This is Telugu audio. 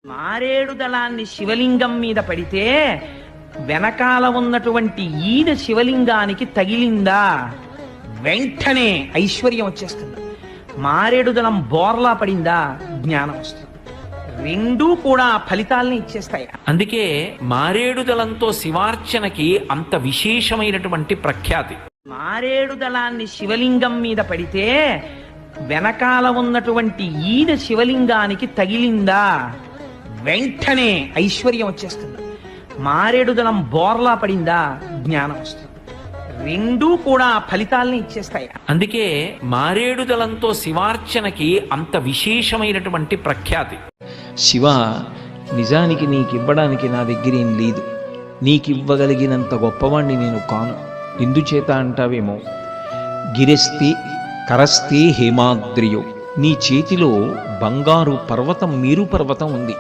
మారేడు దళాన్ని శివలింగం మీద పడితే వెనకాల ఉన్నటువంటి ఈన శివలింగానికి తగిలిందా వెంటనే ఐశ్వర్యం వచ్చేస్తుంది. మారేడు దళం బోర్లా పడిందా జ్ఞానం వస్తుంది. రెండూ కూడా ఫలితాలని ఇచ్చేస్తాయి. అందుకే మారేడు దళంతో శివార్చనకి అంత విశేషమైనటువంటి ప్రఖ్యాతి. మారేడు దళాన్ని శివలింగం మీద పడితే వెనకాల ఉన్నటువంటి ఈన శివలింగానికి తగిలిందా వెంటనే ఐశ్వర్యం వచ్చేస్తుంది. మారేడు దళం బోర్లా పడిందా జ్ఞానం వస్తుంది. రెండూ కూడా ఫలితాలని ఇచ్చేస్తాయి. అందుకే మారేడు దళంతో శివార్చనకి అంత విశేషమైనటువంటి ప్రఖ్యాతి. శివ, నిజానికి నీకివ్వడానికి నా దగ్గరేం లేదు. నీకివ్వగలిగినంత గొప్పవాణ్ణి నేను కాను. ఎందుచేత అంటావేమో, గిరస్తి కరస్తే హేమాద్రియో, నీ చేతిలో బంగారు పర్వతం, మేరు పర్వతం ఉంది.